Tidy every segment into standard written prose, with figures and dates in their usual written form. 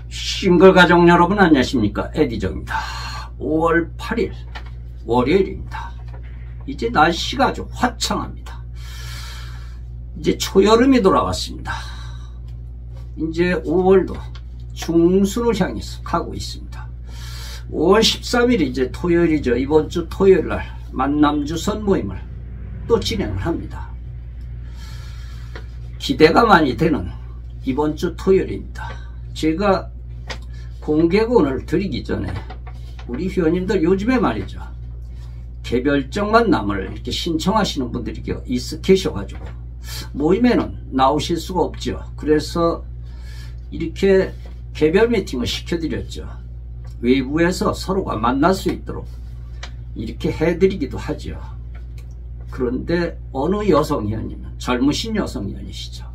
싱글가족 여러분 안녕하십니까, 에디정입니다. 5월 8일 월요일입니다. 이제 날씨가 아주 화창합니다. 이제 초여름이 돌아왔습니다. 이제 5월도 중순을 향해서 가고 있습니다. 5월 13일 이제 토요일이죠. 이번 주 토요일날 만남주선 모임을 또 진행을 합니다. 기대가 많이 되는 이번 주 토요일입니다. 제가 공개권을 드리기 전에 우리 회원님들 요즘에 말이죠, 개별적 만남을 이렇게 신청하시는 분들이 있어 계셔가지고 모임에는 나오실 수가 없죠. 그래서 이렇게 개별 미팅을 시켜드렸죠. 외부에서 서로가 만날 수 있도록 이렇게 해드리기도 하죠. 그런데 어느 여성 회원님은 젊으신 여성 회원이시죠.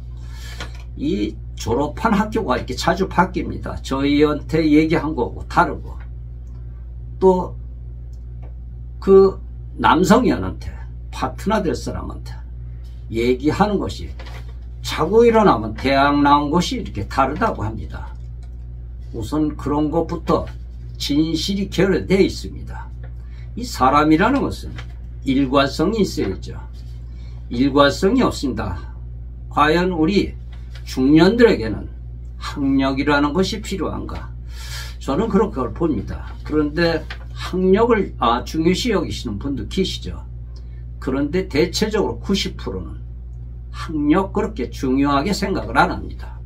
이 졸업한 학교가 이렇게 자주 바뀝니다. 저희한테 얘기한 거고 다르고, 또 그 남성연한테 파트너 될 사람한테 얘기하는 것이 자고 일어나면 대학 나온 것이 이렇게 다르다고 합니다. 우선 그런 것부터 진실이 결여되어 있습니다. 이 사람이라는 것은 일관성이 있어야죠. 일관성이 없습니다. 과연 우리 중년들에게는 학력이라는 것이 필요한가? 저는 그렇게 봅니다. 그런데 학력을 중요시 여기시는 분도 계시죠. 그런데 대체적으로 90%는 학력 그렇게 중요하게 생각을 안 합니다.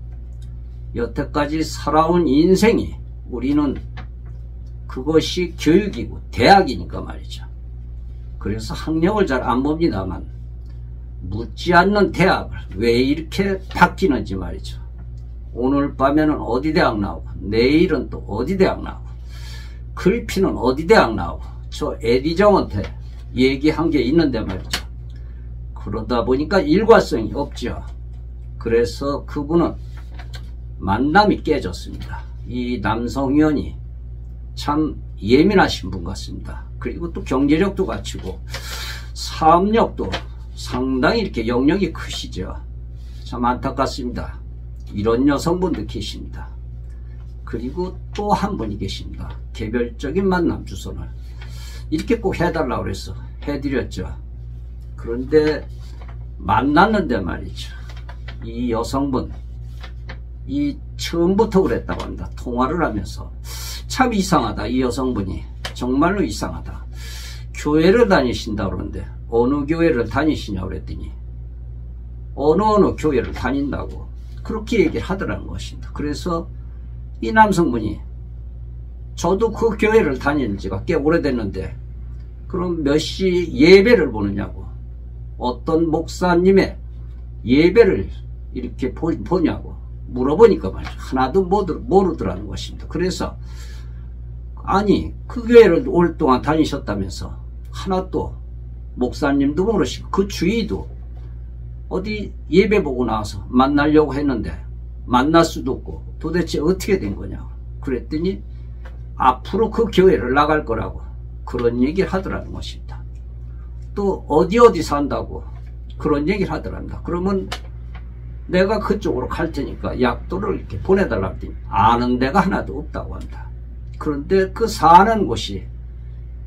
여태까지 살아온 인생이 우리는 그것이 교육이고 대학이니까 말이죠. 그래서 학력을 잘 안 봅니다만 묻지 않는 대학을 왜 이렇게 바뀌는지 말이죠. 오늘 밤에는 어디 대학 나오고 내일은 또 어디 대학 나오고 글피는 어디 대학 나오고, 저 에디정한테 얘기한 게 있는데 말이죠. 그러다 보니까 일관성이 없죠. 그래서 그분은 만남이 깨졌습니다. 이 남성위원이 참 예민하신 분 같습니다. 그리고 또 경제력도 갖추고 사업력도 상당히 이렇게 영역이 크시죠. 참 안타깝습니다. 이런 여성분도 계십니다. 그리고 또 한 분이 계십니다. 개별적인 만남 주선을 이렇게 꼭 해달라고 그래서 해드렸죠. 그런데 만났는데 말이죠, 이 여성분 처음부터 그랬다고 합니다. 통화를 하면서 참 이상하다, 이 여성분이 정말로 이상하다. 교회를 다니신다 그러는데 어느 교회를 다니시냐고 그랬더니 어느 교회를 다닌다고 그렇게 얘기를 하더라는 것입니다. 그래서 이 남성분이 저도 그 교회를 다니는 지가 꽤 오래됐는데 그럼 몇 시 예배를 보느냐고, 어떤 목사님의 예배를 이렇게 보냐고 물어보니까 말이죠, 하나도 모르더라는 것입니다. 그래서 아니 그 교회를 오랫동안 다니셨다면서 하나도 목사님도 모르시고 그 주위도 어디 예배 보고 나와서 만나려고 했는데 만날 수도 없고 도대체 어떻게 된 거냐고 그랬더니 앞으로 그 교회를 나갈 거라고 그런 얘기를 하더라는 것입니다. 또 어디 산다고 그런 얘기를 하더랍니다. 그러면 내가 그쪽으로 갈 테니까 약도를 이렇게 보내달라고 했더니 아는 데가 하나도 없다고 합니다. 그런데 그 사는 곳이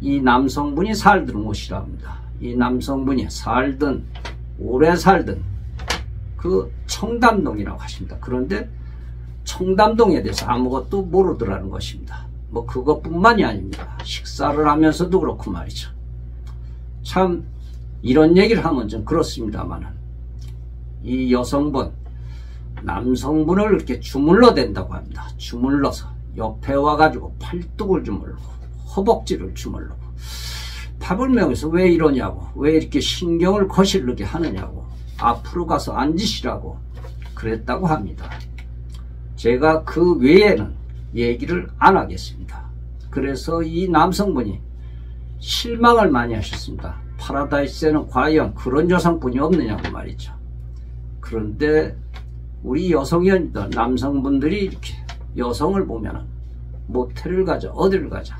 이 남성분이 살던 곳이라 합니다. 이 남성분이 오래 살던 그 청담동이라고 하십니다. 그런데 청담동에 대해서 아무것도 모르더라는 것입니다. 뭐 그것뿐만이 아닙니다. 식사를 하면서도 그렇고 말이죠. 참 이런 얘기를 하면 좀 그렇습니다만은 이 여성분 남성분을 이렇게 주물러 댄다고 합니다. 주물러서 옆에 와가지고 팔뚝을 주물르고 허벅지를 주물르고 밥을 먹여서 왜 이러냐고, 왜 이렇게 신경을 거슬르게 하느냐고, 앞으로 가서 앉으시라고 그랬다고 합니다. 제가 그 외에는 얘기를 안 하겠습니다. 그래서 이 남성분이 실망을 많이 하셨습니다. 파라다이스에는 과연 그런 여성분이 없느냐고 말이죠. 그런데 우리 여성연들, 남성분들이 이렇게 여성을 보면은 모텔을 가자, 어디를 가자,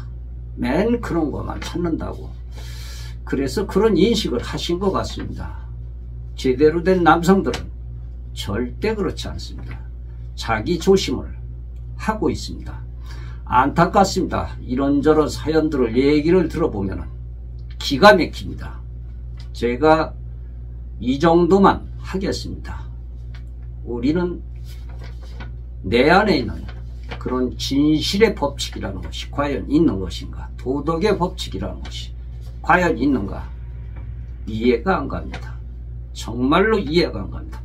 맨 그런 것만 찾는다고. 그래서 그런 인식을 하신 것 같습니다. 제대로 된 남성들은 절대 그렇지 않습니다. 자기 조심을 하고 있습니다. 안타깝습니다. 이런저런 사연들을 얘기를 들어보면 기가 막힙니다. 제가 이 정도만 하겠습니다. 우리는 내 안에 있는 그런 진실의 법칙이라는 것이 과연 있는 것인가, 도덕의 법칙이라는 것이 과연 있는가, 이해가 안 갑니다. 정말로 이해가 안 갑니다.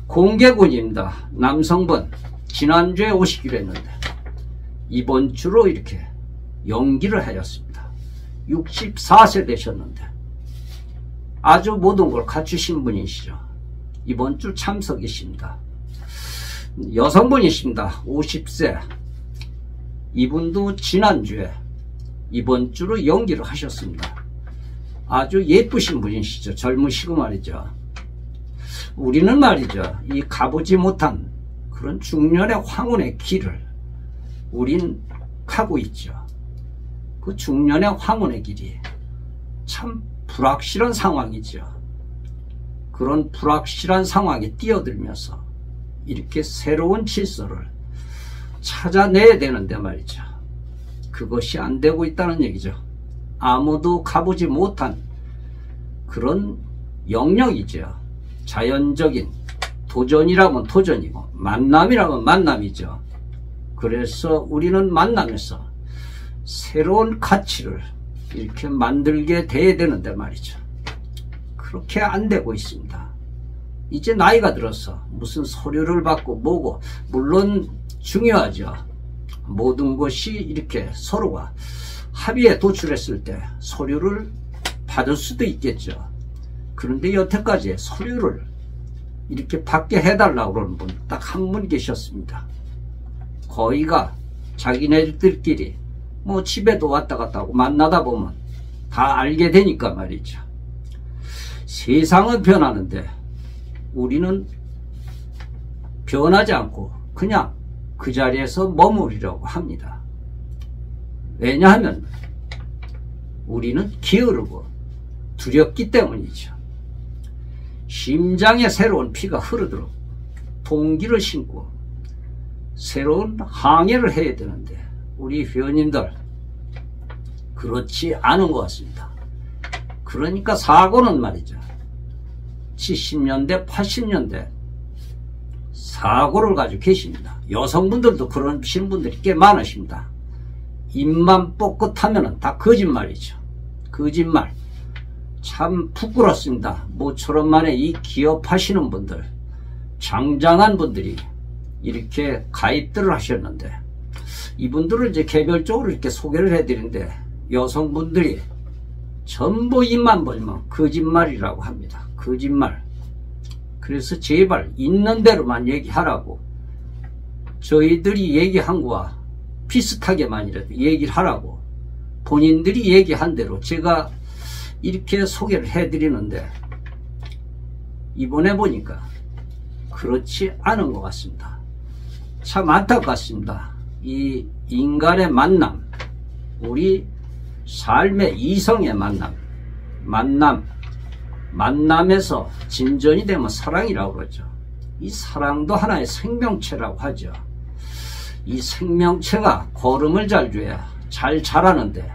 공개군입니다. 남성분 지난주에 오시기로 했는데 이번 주로 이렇게 연기를 하였습니다. 64세 되셨는데 아주 모든 걸 갖추신 분이시죠. 이번 주 참석이십니다. 여성분이십니다. 50세. 이분도 지난주에 이번 주로 연기를 하셨습니다. 아주 예쁘신 분이시죠. 젊으시고 말이죠. 우리는 말이죠, 이 가보지 못한 그런 중년의 황혼의 길을 우린 가고 있죠. 그 중년의 황혼의 길이 참 불확실한 상황이죠. 그런 불확실한 상황에 뛰어들면서 이렇게 새로운 질서를 찾아내야 되는데 말이죠. 그것이 안 되고 있다는 얘기죠. 아무도 가보지 못한 그런 영역이죠. 자연적인 도전이라면 도전이고 만남이라면 만남이죠. 그래서 우리는 만남에서 새로운 가치를 이렇게 만들게 돼야 되는데 말이죠. 그렇게 안 되고 있습니다. 이제 나이가 들어서 무슨 서류를 받고 뭐고, 물론 중요하죠. 모든 것이 이렇게 서로가 합의에 도출했을 때 서류를 받을 수도 있겠죠. 그런데 여태까지 서류를 이렇게 받게 해달라고 그러는 분 딱 한 분 계셨습니다. 거의가 자기네들끼리 뭐 집에도 왔다 갔다 하고 만나다 보면 다 알게 되니까 말이죠. 세상은 변하는데 우리는 변하지 않고 그냥 그 자리에서 머무르려고 합니다. 왜냐하면 우리는 게으르고 두렵기 때문이죠. 심장에 새로운 피가 흐르도록 동기를 심고 새로운 항해를 해야 되는데 우리 회원님들 그렇지 않은 것 같습니다. 그러니까 사고는 말이죠, 70년대 80년대 사고를 가지고 계십니다. 여성분들도 그러신 분들이 꽤 많으십니다. 입만 뽀끗하면 다 거짓말이죠. 거짓말. 참 부끄럽습니다. 모처럼 만에 이 기업하시는 분들, 장장한 분들이 이렇게 가입들을 하셨는데 이분들을 이제 개별적으로 이렇게 소개를 해드리는데 여성분들이 전부 입만 벌면 거짓말이라고 합니다. 거짓말. 그래서 제발 있는 대로만 얘기하라고, 저희들이 얘기한 거와 비슷하게만이라도 얘기를 하라고 본인들이 얘기한 대로 제가 이렇게 소개를 해드리는데 이번에 보니까 그렇지 않은 것 같습니다. 참 안타깝습니다. 이 인간의 만남, 우리 삶의 이성의 만남에서 진전이 되면 사랑이라고 그러죠. 이 사랑도 하나의 생명체라고 하죠. 이 생명체가 걸음을 잘 줘야 잘 자라는데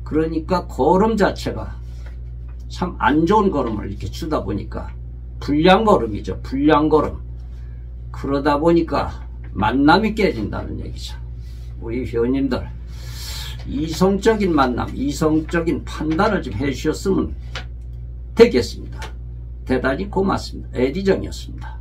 그러니까 걸음 자체가 참 안 좋은 걸음을 이렇게 주다 보니까 불량걸음이죠. 불량걸음. 그러다 보니까 만남이 깨진다는 얘기죠. 우리 회원님들 이성적인 만남, 이성적인 판단을 좀 해주셨으면 되겠습니다. 대단히 고맙습니다. 에디정이었습니다.